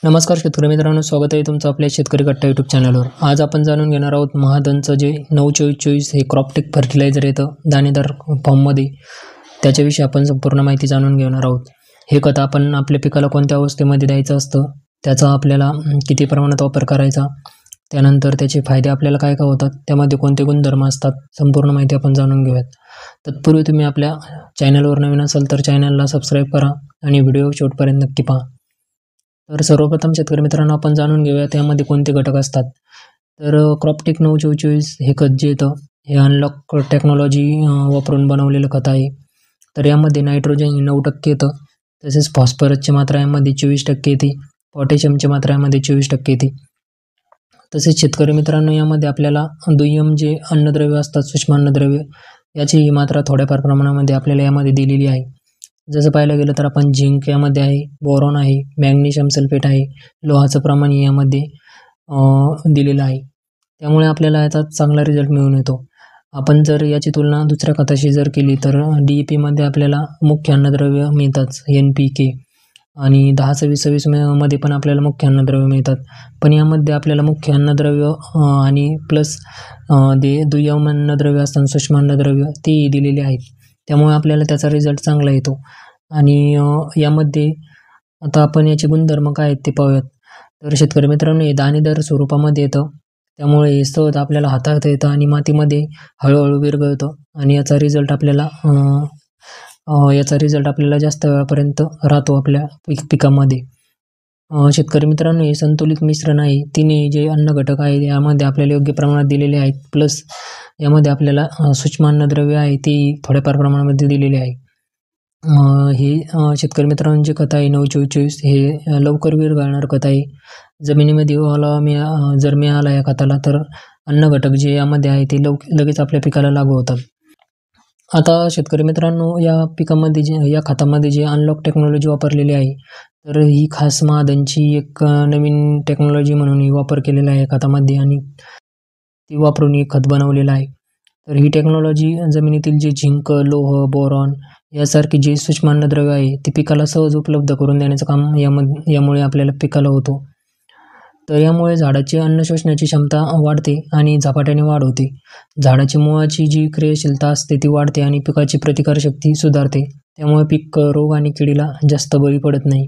नमस्कार शेतकरी मित्रांनो, स्वागत आहे तुमचं आपल्या शेतकरी कट्टा यूट्यूब चॅनलवर। आज आपण जाणून घेणार आहोत महाधनचं जे 92424 हे क्रॉपटेक फर्टिलायझर येतं दाणेदार फॉर्ममध्ये, त्याच्याविषयी आपण संपूर्ण माहिती जाणून घेणार आहोत। हे खत आपण आपल्या पिकाला कोणत्या अवस्थेमध्ये द्यायचं असतं, त्याचा आपल्याला किती प्रमाणात वापर करायचा, त्यानंतर त्याचे फायदे आपल्याला काय काय होतात, त्यामध्ये कोणते गुणधर्म असतात, संपूर्ण माहिती आपण जाणून घेऊयात। तत्पूर्वी तुम्ही आपल्या चॅनलवर नवीन असाल तर चॅनलला सबस्क्राईब करा आणि व्हिडिओ शेवटपर्यंत नक्की पहा। तर सर्वप्रथम शेतकरी मित्रांनो, आपण जाणून घेऊया त्यामध्ये कोणते घटक असतात। तर क्रॉपटेक 92424 हे खत जे येतं हे अनलॉक टेक्नॉलॉजी वापरून बनवलेलं खत आहे। तर यामध्ये नायट्रोजन 9% येतं, तसेच फॉस्फरसची मात्रा यामध्ये 24% येते, पोटॅशियमची मात्रा यामध्ये 24% येते। तसेच शेतकरी मित्रांनो, यामध्ये आपल्याला दुय्यम जे अन्नद्रव्य असतात, सूक्ष्म अन्नद्रव्य, याची ही मात्रा थोड्याफार प्रमाणामध्ये आपल्याला यामध्ये दिलेली आहे। जसं पाहायला गेलं तर आपण झिंक यामध्ये आहे, बोरॉन आहे, मॅग्नेशियम सल्फेट आहे, लोहाचं प्रमाण यामध्ये दिलेलं आहे। त्यामुळे आपल्याला याचा चांगला रिझल्ट मिळून येतो। आपण जर याची तुलना दुसऱ्या खताशी जर केली तर DAP मध्ये आपल्याला मुख्य अन्नद्रव्य मिळतात NPK, आणि 10-26-26 मध्ये पण आपल्याला मुख्य अन्नद्रव्य मिळतात। पण यामध्ये आपल्याला मुख्य अन्नद्रव्य आणि प्लस ते दुय्यम अन्नद्रव्य असतात, सूक्ष्म अन्नद्रव्य, ते दिलेले आहेत। त्यामुळे आपल्याला त्याचा रिझल्ट चांगला येतो। आणि यामध्ये आता आपण याचे गुणधर्म काय आहेत ते पाहूयात। तर शेतकरी मित्रांनो, हे दाणेदार स्वरूपामध्ये येतं, त्यामुळे हे सहज आपल्याला हाताळता येतं आणि मातीमध्ये हळूहळू विरघळतं, आणि याचा रिझल्ट आपल्याला जास्त वेळापर्यंत राहतो आपल्या पिकामध्ये। शेतकरी मित्रांनो, हे संतुलित मिश्रण आहे, तिन्ही जे अन्न घटक आहेत यामध्ये आपल्याला योग्य प्रमाणात दिलेले आहेत, प्लस यामध्ये आपल्याला सूक्ष्म अन्नद्रव्य आहे ते थोड्याफार प्रमाणामध्ये दिलेले आहे। हे शेतकरी मित्रांनो, जे खत आहे 92424 हे लवकर विरघळणारं खत आहे। जमिनीमध्ये ओलावा जर मिळाला या खताला तर अन्न घटक जे यामध्ये आहे ते लगेच आपल्या पिकाला लागू होतात। आता शेतकरी मित्रांनो, या खतामध्ये जे अनलॉक टेक्नॉलॉजी वापरलेली आहे, तर ही खास महाधनची एक नवीन टेक्नॉलॉजी म्हणून वापर केलेला आहे खतामध्ये, आणि ती वापरून हे खत बनवलेलं आहे। तर ही टेक्नॉलॉजी जमिनीतील जे झिंक, लोह, बोरॉन यासारखे जे सूक्ष्म अन्नद्रव्य आहे ते पिकाला सहज उपलब्ध करून देण्याचं काम यामुळे आपल्याला पिकाला होतो। तर यामुळे झाडाची अन्न शोषण्याची क्षमता वाढते आणि झपाट्याने वाढ होते। झाडाची मुळाची जी क्रियाशीलता असते ती वाढते आणि पिकाची प्रतिकारशक्ती सुधारते, त्यामुळे पीक रोग आणि किडीला जास्त बळी पडत नाही।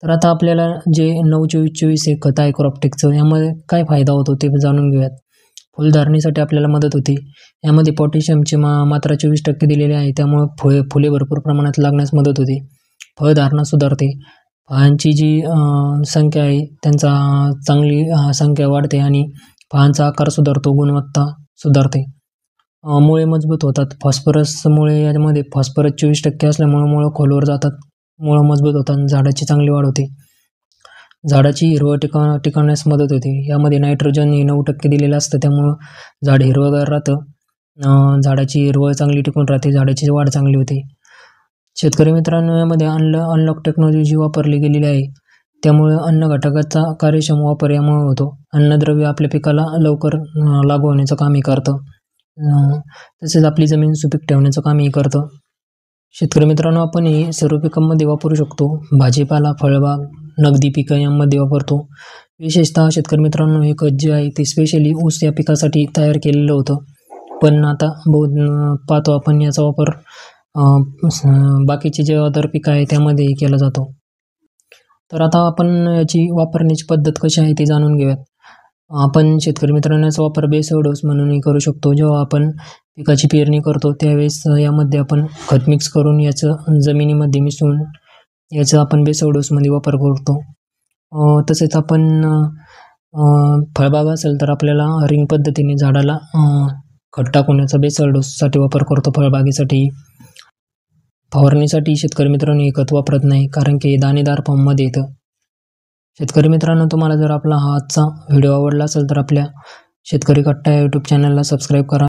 तर आता आपल्याला जे 92424 हे खत आहे क्रॉपटेकचं, यामध्ये काय फायदा होतो ते जाणून घेऊयात। फुलधारणेसाठी आपल्याला मदत होते। यामध्ये पोटॅशियमची मात्रा 24% दिलेली आहे, त्यामुळे फुले भरपूर प्रमाणात लागण्यास मदत होते। फळधारणा सुधारते, फळांची जी संख्या आहे त्यांचा चांगली संख्या वाढते आणि फळांचा आकार सुधारतो, गुणवत्ता सुधारते, मुळे मजबूत होतात। फॉस्फरसमुळे यामध्ये फॉस्फरस 24% असल्यामुळे मुळं खोलवर जातात, मुळं मजबूत होतात, झाडाची चांगली वाढ होते, झाडाची हिरवळ टिकवण्यास मदत होते। यामध्ये नायट्रोजन हे 9% दिलेलं असतं, त्यामुळं झाड हिरवगार राहतं, झाडाची हिरवळ चांगली टिकून राहते, झाडाची वाढ चांगली होते। शेतकरी मित्रांनो, यामध्ये अनलॉक टेक्नॉलॉजी वापरली गेलेली आहे, त्यामुळे अन्न घटकाचा कार्यक्षम वापर यामुळे होतो। अन्नद्रव्य आपल्या पिकाला लवकर लागू होण्याचं कामही करतं, तसेच आपली जमीन सुपीक ठेवण्याचं कामही करतं। शेतकरी मित्रांनो, आपण हे सर्व पिकांमध्ये वापरू शकतो, भाजीपाला, फळबाग, नगदी पिकं यामध्ये वापरतो। विशेषतः शेतकरी मित्रांनो, हे खत जे आहे ते स्पेशली ऊस या पिकासाठी तयार केलेलं होतं, पण आता पाहतो आपण याचा वापर बाकीचे जे अदर पिकं आहे त्यामध्येही केला जातो। तर आता आपण याची वापरण्याची पद्धत कशी आहे ते जाणून घेऊयात। आपण शेतकरी मित्रांनो, याचा वापर बेसल डोस म्हणूनही करू शकतो। जेव्हा आपण पिकाची पेरणी करतो त्यावेळेस यामध्ये आपण खत मिक्स करून याचं जमिनीमध्ये मिसळून याचा आपण बेसल डोसमध्ये वापर करतो। तसेच आपण फळबाग असेल तर आपल्याला रिंग पद्धतीने झाडाला खत टाकून याचा बेसल डोससाठी वापर करतो। फळबागेसाठी, फवारणीसाठी शेतकरी मित्रांनो हे खत वापरत नाही, कारण की हे दाणेदार फॉर्ममध्ये येतं। शेतकरी मित्रांनो, तुम्हाला जर आपला हा आजचा व्हिडिओ आवडला असेल तर आपल्या शेतकरी कट्टा या यूट्यूब चॅनलला सबस्क्राईब करा।